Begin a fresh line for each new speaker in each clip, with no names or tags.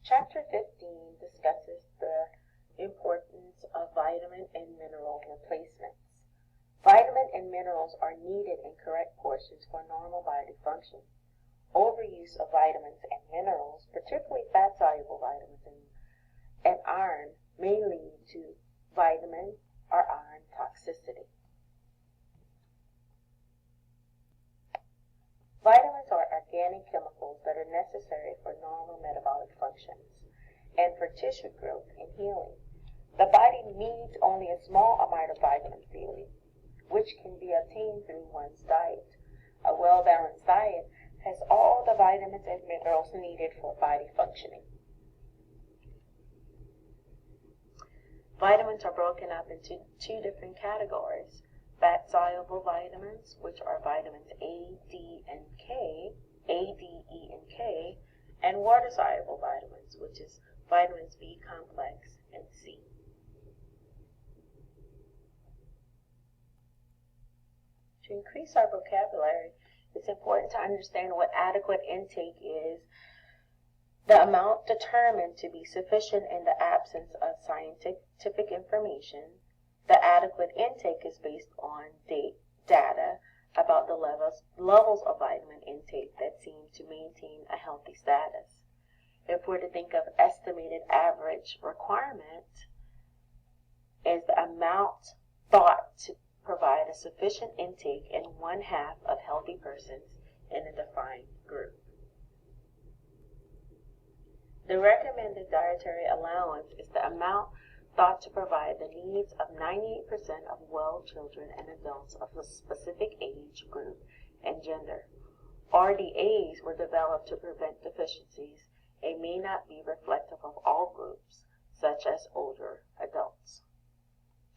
Chapter 15 discusses the importance of vitamin and mineral replacements. Vitamin and minerals are needed in correct portions for normal body function. Overuse of vitamins and minerals, particularly fat-soluble vitamins and iron, may lead to vitamin or iron toxicity. Vitamins are organic chemicals that are necessary for normal metabolic functions and for tissue growth and healing. The body needs only a small amount of vitamins daily, which can be obtained through one's diet. A well-balanced diet has all the vitamins and minerals needed for body functioning. Vitamins are broken up into two different categories: fat-soluble vitamins, which are vitamins A, D, and K, A, D, E, and K, and water-soluble vitamins, which is vitamins B complex and C. To increase our vocabulary, it's important to understand what adequate intake is, the amount determined to be sufficient in the absence of scientific information. The adequate intake is based on data about the levels of vitamin intake that seem to maintain a healthy status. If we're to think of estimated average requirement as the amount thought to provide a sufficient intake in 1/2 of healthy persons in a defined group. The recommended dietary allowance is the amount thought to provide the needs of 98% of well children and adults of a specific age group and gender. RDAs were developed to prevent deficiencies and may not be reflective of all groups, such as older adults.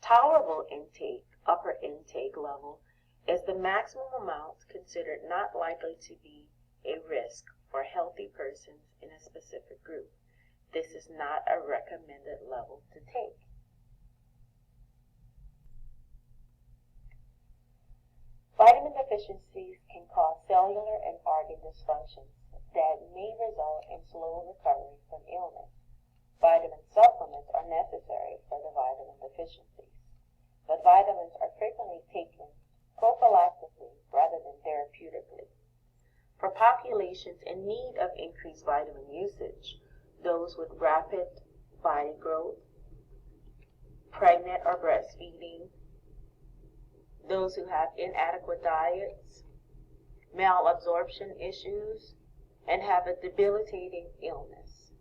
Tolerable intake, upper intake level, is the maximum amount considered not likely to be a risk for healthy persons in a specific group. This is not a recommended level to take. Vitamin deficiencies can cause cellular and organ dysfunctions that may result in slow recovery from illness. Vitamin supplements are necessary for the vitamin deficiencies, but vitamins are frequently taken prophylactically rather than therapeutically. For populations in need of increased vitamin usage, those with rapid body growth, pregnant or breastfeeding, those who have inadequate diets, malabsorption issues, and have a debilitating illness.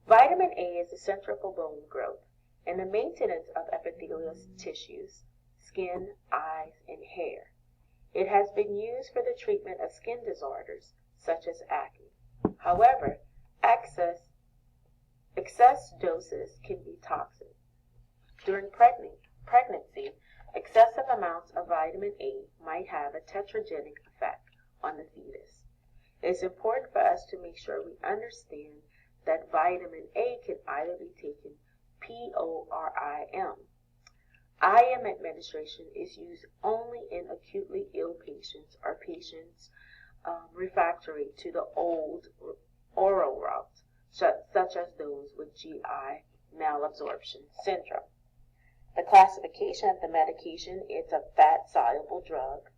Vitamin A is essential for bone growth and the maintenance of epithelial tissues, skin, eyes, and hair. It has been used for the treatment of skin disorders, such as acne. However, excess doses can be toxic. During pregnancy, excessive amounts of vitamin A might have a tetragenic effect on the fetus. It is important for us to make sure we understand that vitamin A can either be taken PORIM. IM administration is used only in acutely ill patients or patients refractory to the old oral route, such as those with GI malabsorption syndrome. The classification of the medication is a fat-soluble drug.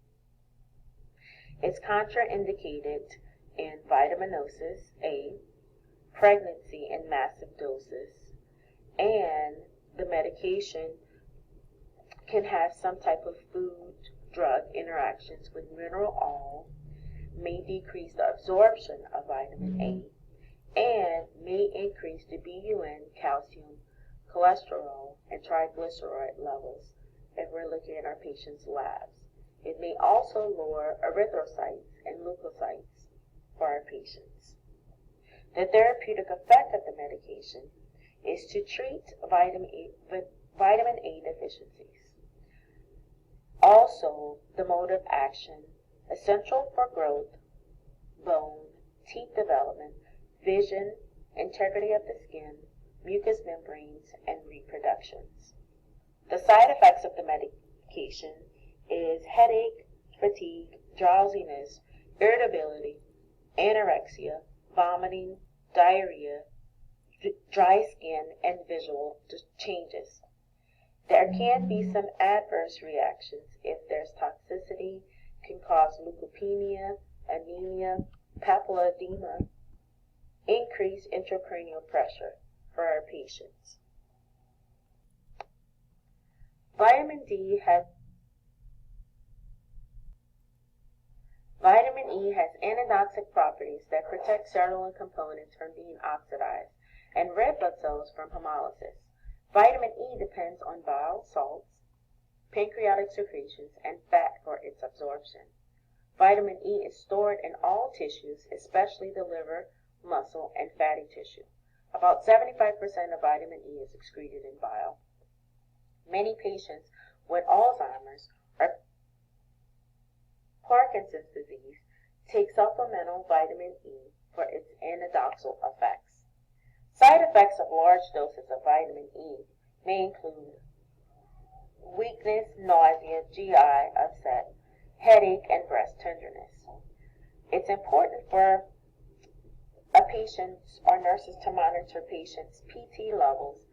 It's contraindicated in vitaminosis A, pregnancy in massive doses, and the medication can have some type of food-drug interactions with mineral oil, may decrease the absorption of vitamin A, and may increase the BUN, calcium, cholesterol, and triglyceride levels if we're looking at our patients' labs. It may also lower erythrocytes and leukocytes for our patients. The therapeutic effect of the medication is to treat vitamin A deficiencies. Also, the mode of action, essential for growth, bone, teeth development, vision, integrity of the skin, mucous membranes, and reproductions. The side effects of the medication is headache, fatigue, drowsiness, irritability, anorexia, anorexia, vomiting, diarrhea, dry skin, and visual changes. There can be some adverse reactions if there's toxicity, can cause leukopenia, anemia, papilledema, increased intracranial pressure for our patients. Vitamin E has anoxic properties that protect cellular components from being oxidized and red blood cells from hemolysis. Vitamin E depends on bile salts, pancreatic secretions, and fat for its absorption. Vitamin E is stored in all tissues, especially the liver, muscle, and fatty tissue. About 75% of vitamin E is excreted in bile. Many patients with Alzheimer's or Parkinson's disease take supplemental vitamin E for its anoxic effects. Side effects of large doses of vitamin E may include weakness, nausea, GI upset, headache, and breast tenderness. It's important for a patient or nurses to monitor patients' PT levels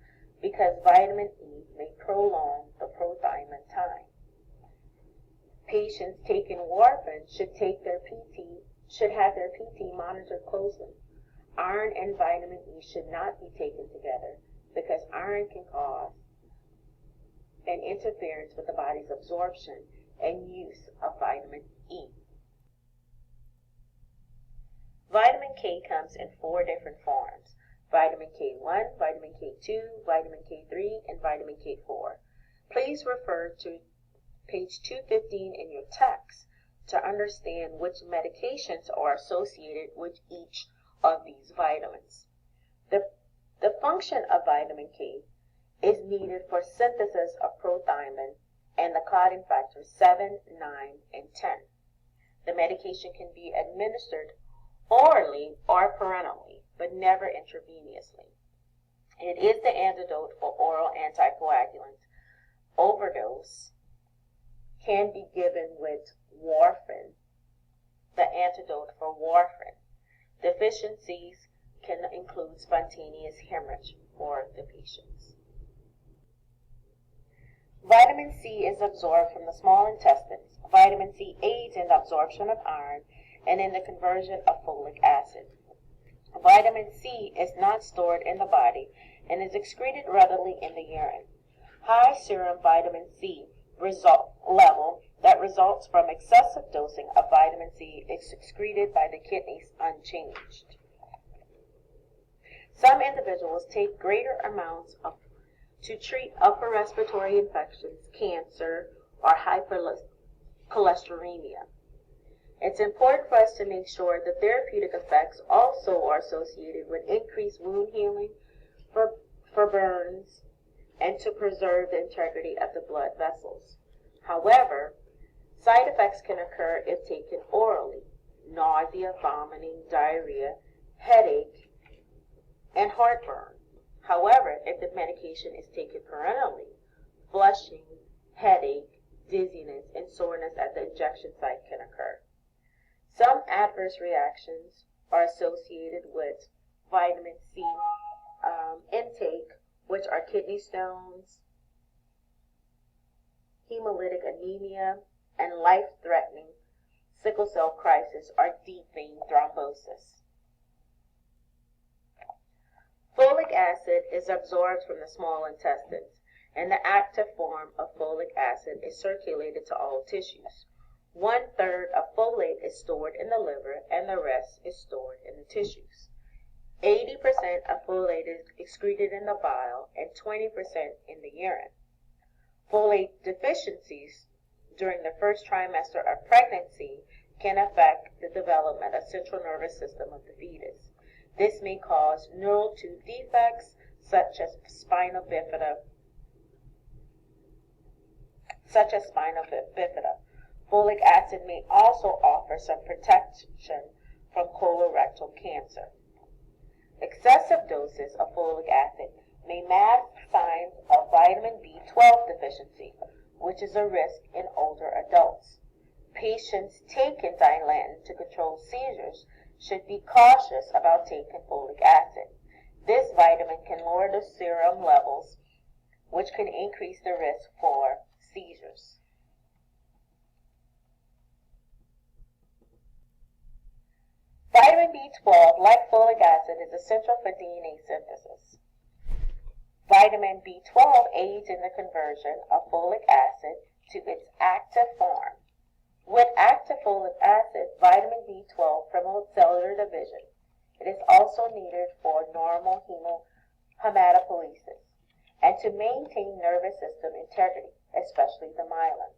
because vitamin E may prolong the prothymine time. Patients taking warfarin should have their PT monitored closely. Iron and vitamin E should not be taken together because iron can cause an interference with the body's absorption and use of vitamin E. Vitamin K comes in 4 different forms: vitamin K1, vitamin K2, vitamin K3, and vitamin K4. Please refer to page 215 in your text to understand which medications are associated with each of these vitamins. The function of vitamin K is needed for synthesis of prothymine and the clotting factors 7, 9, and 10. The medication can be administered orally or parenterally, but never intravenously. It is the antidote for oral anticoagulants. Overdose can be given with warfarin, the antidote for warfarin. Deficiencies can include spontaneous hemorrhage for the patients. Vitamin C is absorbed from the small intestines. Vitamin C aids in the absorption of iron and in the conversion of folic acid. Vitamin C is not stored in the body and is excreted readily in the urine. High serum vitamin C level that results from excessive dosing of vitamin C is excreted by the kidneys unchanged. Some individuals take greater amounts to treat upper respiratory infections, cancer, or hypercholesterolemia. It's important for us to make sure the therapeutic effects also are associated with increased wound healing for burns and to preserve the integrity of the blood vessels. However, side effects can occur if taken orally: nausea, vomiting, diarrhea, headache, and heartburn. However, if the medication is taken parenterally, flushing, headache, dizziness, and soreness at the injection site can occur. Some adverse reactions are associated with vitamin C intake, which are kidney stones, hemolytic anemia, and life-threatening sickle cell crisis or deep vein thrombosis. Folic acid is absorbed from the small intestines, and the active form of folic acid is circulated to all tissues. 1/3 of folate is stored in the liver, and the rest is stored in the tissues. 80% of folate is excreted in the bile and 20% in the urine. Folate deficiencies during the first trimester of pregnancy can affect the development of central nervous system of the fetus. This may cause neural tube defects such as spinal bifida. Folic acid may also offer some protection from colorectal cancer. Excessive doses of folic acid may mask signs of vitamin B12 deficiency, which is a risk in older adults. Patients taking Dilantin to control seizures should be cautious about taking folic acid. This vitamin can lower the serum levels, which can increase the risk for seizures. Vitamin B12, like folic acid, is essential for DNA synthesis. Vitamin B12 aids in the conversion of folic acid to its active form. With active folic acid, vitamin B12 promotes cellular division. It is also needed for normal hematopoiesis and to maintain nervous system integrity, especially the myelin.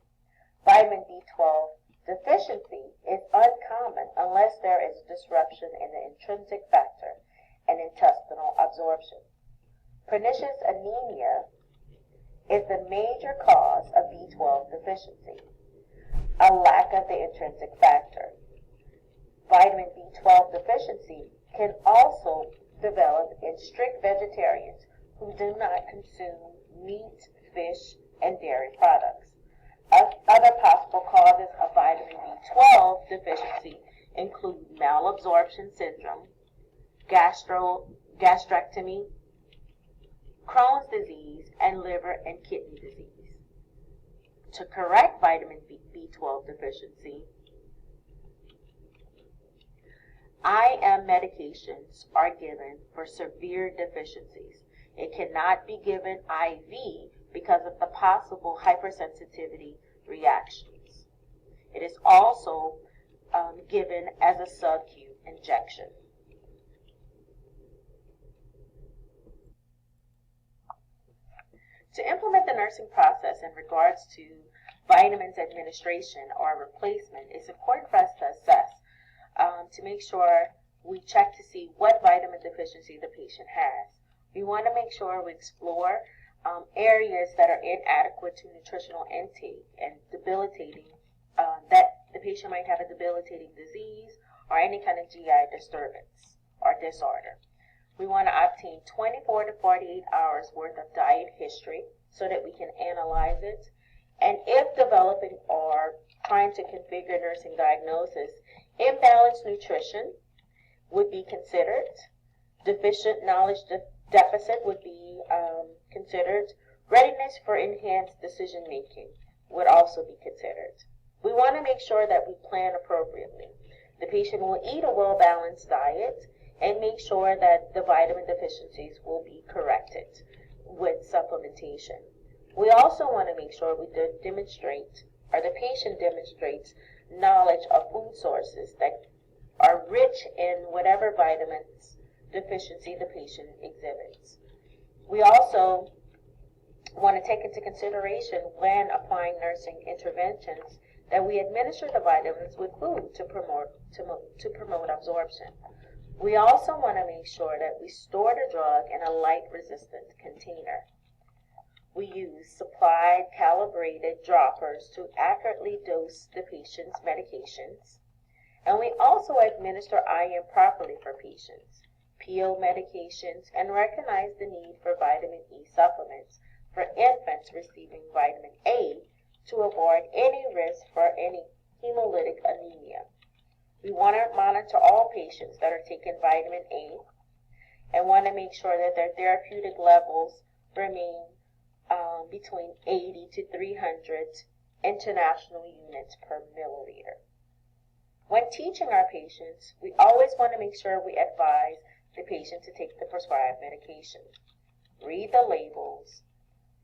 Vitamin B12 deficiency is uncommon unless there is disruption in the intrinsic factor and intestinal absorption. Pernicious anemia is the major cause of B12 deficiency, a lack of the intrinsic factor. Vitamin B12 deficiency can also develop in strict vegetarians who do not consume meat, fish, and dairy products. Other possible causes of vitamin B12 deficiency include malabsorption syndrome, gastrectomy, Crohn's disease, and liver and kidney disease. To correct vitamin B12 deficiency, IM medications are given for severe deficiencies. It cannot be given IV because of the possible hypersensitivity reactions. It is also given as a sub-Q injection. To implement the nursing process in regards to vitamins administration or replacement, it's important for us to assess to make sure we check to see what vitamin deficiency the patient has. We want to make sure we explore areas that are inadequate to nutritional intake and debilitating, that the patient might have a debilitating disease or any kind of GI disturbance or disorder. We want to obtain 24 to 48 hours worth of diet history so that we can analyze it. And if developing or trying to configure nursing diagnosis, imbalanced nutrition would be considered. Deficient knowledge deficit would be considered. Readiness for enhanced decision making would also be considered. We want to make sure that we plan appropriately. The patient will eat a well-balanced diet and make sure that the vitamin deficiencies will be corrected with supplementation. We also want to make sure we demonstrate, or the patient demonstrates, knowledge of food sources that are rich in whatever vitamins deficiency the patient exhibits. We also want to take into consideration when applying nursing interventions that we administer the vitamins with food to promote absorption. We also want to make sure that we store the drug in a light-resistant container. We use supplied, calibrated droppers to accurately dose the patient's medications. And we also administer IM properly for patients, PO medications, and recognize the need for vitamin E supplements for infants receiving vitamin A to avoid any risk for any hemolytic anemia. We want to monitor all patients that are taking vitamin A and want to make sure that their therapeutic levels remain between 80 to 300 international units per milliliter. When teaching our patients, we always want to make sure we advise the patient to take the prescribed medication. Read the labels.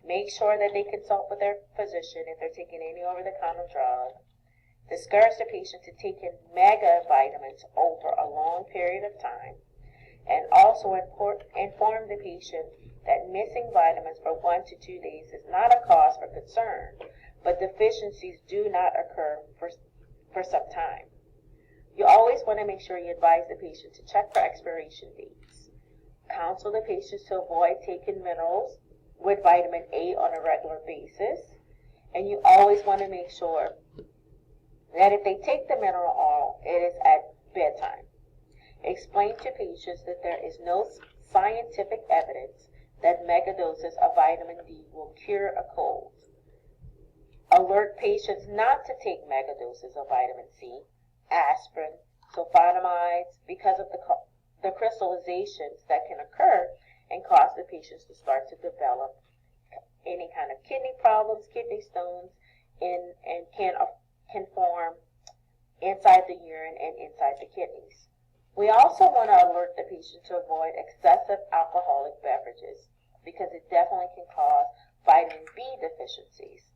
Make sure that they consult with their physician if they're taking any over-the-counter drug. Discourage the patient to take in mega vitamins over a long period of time. And also inform the patient that missing vitamins for 1 to 2 days is not a cause for concern, but deficiencies do not occur for some time. You always want to make sure you advise the patient to check for expiration dates. Counsel the patients to avoid taking minerals with vitamin A on a regular basis. And you always want to make sure that if they take the mineral oil, it is at bedtime. Explain to patients that there is no scientific evidence that megadoses of vitamin D will cure a cold. Alert patients not to take megadoses of vitamin C, aspirin, sulfonamides, because of the crystallizations that can occur and cause the patients to start to develop any kind of kidney problems, kidney stones, and can form inside the urine and inside the kidneys. We also want to alert the patient to avoid excessive alcoholic beverages because it definitely can cause vitamin B deficiencies.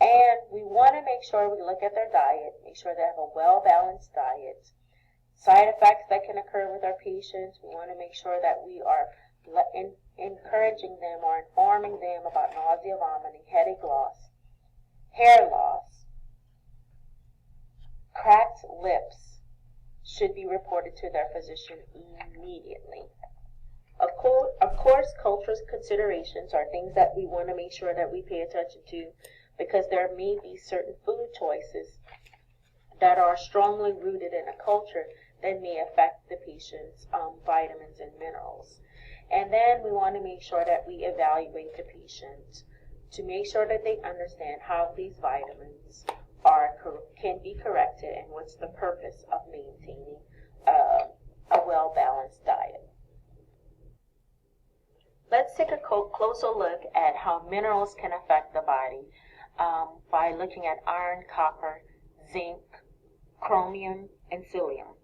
And we want to make sure we look at their diet, make sure they have a well-balanced diet. Side effects that can occur with our patients, we want to make sure that we are encouraging them or informing them about nausea, vomiting, headache loss, hair loss, cracked lips should be reported to their physician immediately. Of course, cultural considerations are things that we want to make sure that we pay attention to because there may be certain food choices that are strongly rooted in a culture that may affect the patient's vitamins and minerals. And then we want to make sure that we evaluate the patient to make sure that they understand how these vitamins can be corrected and what's the purpose of maintaining a well-balanced diet. Let's take a closer look at how minerals can affect the body by looking at iron, copper, zinc, chromium, and psyllium.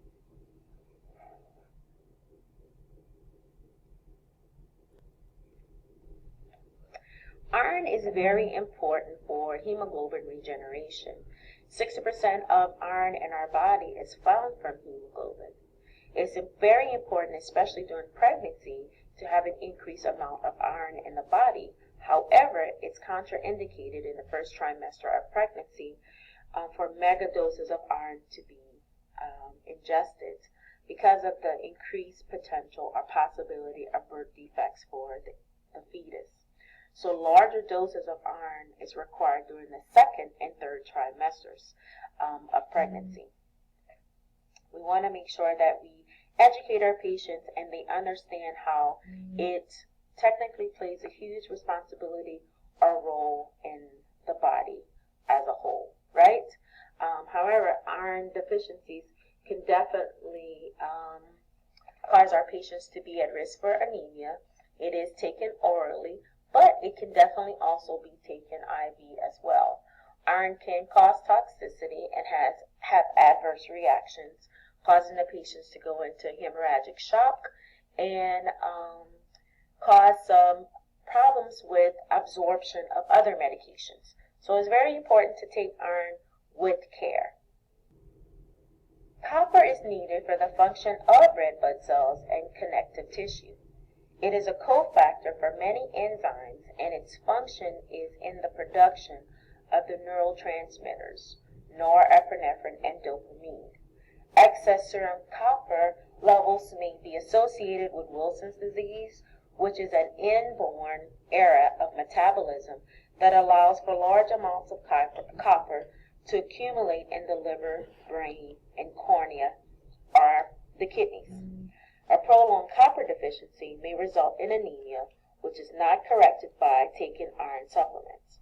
Iron is very important for hemoglobin regeneration. 60% of iron in our body is found from hemoglobin. It's very important, especially during pregnancy, to have an increased amount of iron in the body. However, it's contraindicated in the first trimester of pregnancy for mega doses of iron to be ingested because of the increased potential or possibility of birth defects for the fetus. So larger doses of iron is required during the second and third trimesters of pregnancy. We want to make sure that we educate our patients and they understand how it technically plays a huge responsibility or role in the body as a whole, right? However, iron deficiencies can definitely cause our patients to be at risk for anemia. It is taken orally, but it can definitely also be taken IV as well. Iron can cause toxicity and have adverse reactions, causing the patients to go into hemorrhagic shock and cause some problems with absorption of other medications. So it's very important to take iron with care. Copper is needed for the function of red blood cells and connective tissue. It is a cofactor for many enzymes, and its function is in the production of the neurotransmitters, norepinephrine and dopamine. Excess serum copper levels may be associated with Wilson's disease, which is an inborn error of metabolism that allows for large amounts of copper to accumulate in the liver, brain, and cornea, or the kidneys. A prolonged copper deficiency may result in anemia, which is not corrected by taking iron supplements.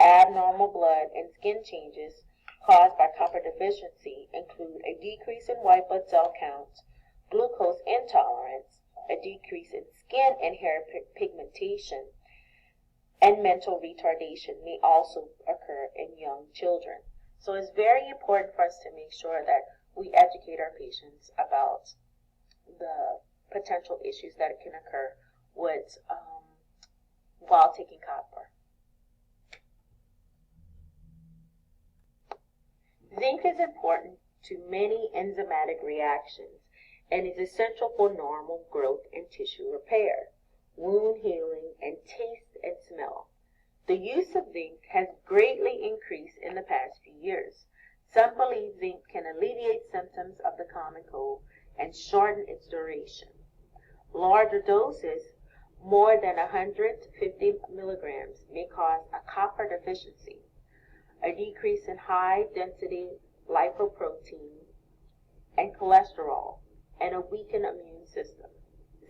Abnormal blood and skin changes caused by copper deficiency include a decrease in white blood cell counts, glucose intolerance, a decrease in skin and hair pigmentation, and mental retardation may also occur in young children. So it's very important for us to make sure that we educate our patients about the potential issues that can occur with while taking copper. Zinc is important to many enzymatic reactions and is essential for normal growth and tissue repair, wound healing, and taste and smell. The use of zinc has greatly increased in the past few years. Some believe zinc can alleviate symptoms of the common cold and shorten its duration. Larger doses, more than 150 milligrams, may cause a copper deficiency, a decrease in high-density lipoprotein and cholesterol, and a weakened immune system.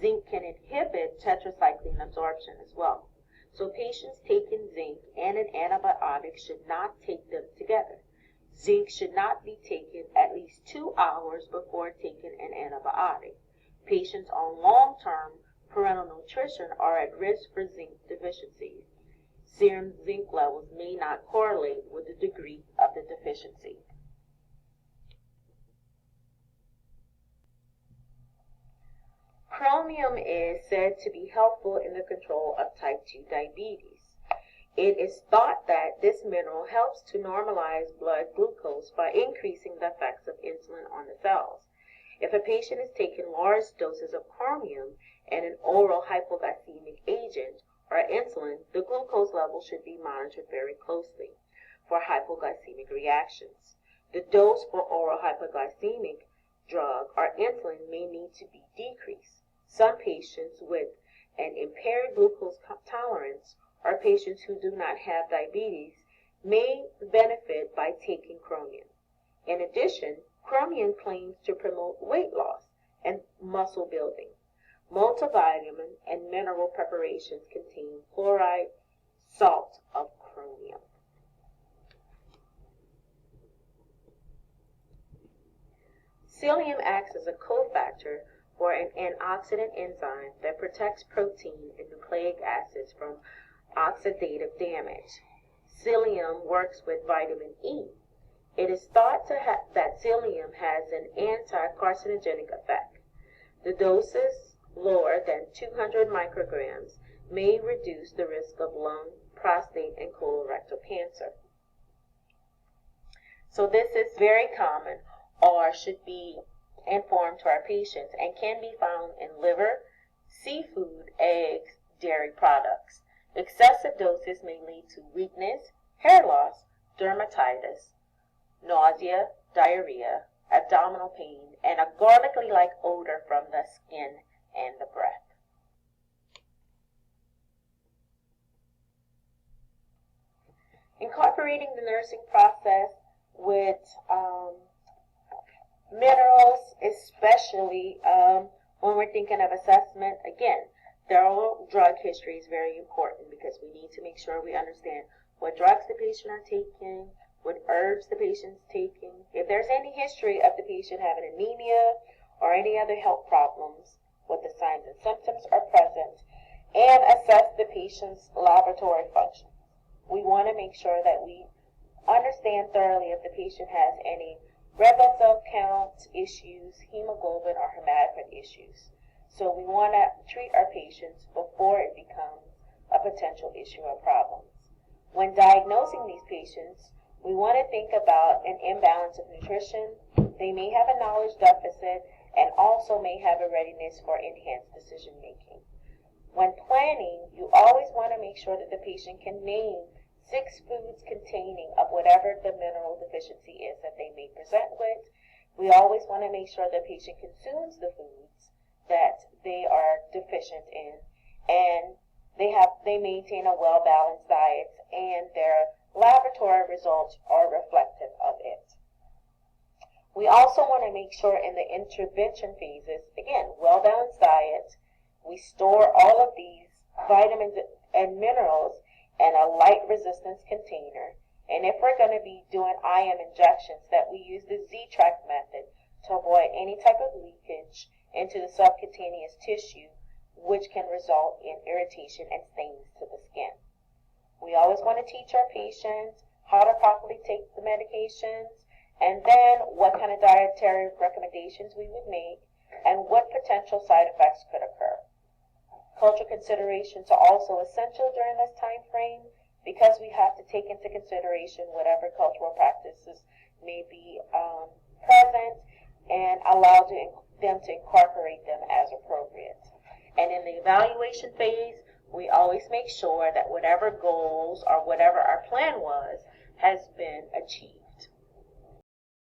Zinc can inhibit tetracycline absorption as well. So patients taking zinc and an antibiotic should not take them together. Zinc should not be taken at least 2 hours before taking an antibiotic. Patients on long-term parenteral nutrition are at risk for zinc deficiency. Serum zinc levels may not correlate with the degree of the deficiency. Chromium is said to be helpful in the control of type 2 diabetes. It is thought that this mineral helps to normalize blood glucose by increasing the effects of insulin on the cells. If a patient is taking large doses of chromium and an oral hypoglycemic agent or insulin, the glucose level should be monitored very closely for hypoglycemic reactions. The dose for oral hypoglycemic drug or insulin may need to be decreased. Some patients with an impaired glucose tolerance or patients who do not have diabetes may benefit by taking chromium. In addition, chromium claims to promote weight loss and muscle building. Multivitamin and mineral preparations contain chloride salt of chromium. Psyllium acts as a cofactor for an antioxidant enzyme that protects protein and nucleic acids from oxidative damage. Psyllium works with vitamin E. It is thought that psyllium has an anti-carcinogenic effect. The doses lower than 200 micrograms may reduce the risk of lung, prostate, and colorectal cancer. So this is very common or should be informed to our patients and can be found in liver, seafood, eggs, dairy products. Excessive doses may lead to weakness, hair loss, dermatitis, nausea, diarrhea, abdominal pain, and a garlicky-like odor from the skin and the breath. Incorporating the nursing process with minerals, especially when we're thinking of assessment. Again, thorough drug history is very important because we need to make sure we understand what drugs the patient are taking, what herbs the patient's taking, if there's any history of the patient having anemia or any other health problems, what the signs and symptoms are present, and assess the patient's laboratory functions. We want to make sure that we understand thoroughly if the patient has any red blood cell count issues, hemoglobin, or hematocrit issues. So we want to treat our patients before it becomes a potential issue or problems. When diagnosing these patients, we want to think about an imbalance of nutrition. They may have a knowledge deficit and also may have a readiness for enhanced decision making. When planning, you always want to make sure that the patient can name 6 foods containing of whatever the mineral deficiency is that they may present with. We always want to make sure the patient consumes the foods that they are deficient in, and they maintain a well-balanced diet, and their laboratory results are reflective of it. We also want to make sure in the intervention phases, again, well-balanced diet, we store all of these vitamins and minerals in a light resistance container. And if we're going to be doing IM injections, that we use the Z-track method to avoid any type of leakage into the subcutaneous tissue, which can result in irritation and stains to the skin. We always want to teach our patients how to properly take the medications, and then what kind of dietary recommendations we would make, and what potential side effects could occur. Cultural considerations are also essential during this time frame because we have to take into consideration whatever cultural practices may be present and allow them to incorporate them as appropriate. And in the evaluation phase, we always make sure that whatever goals or whatever our plan was has been achieved.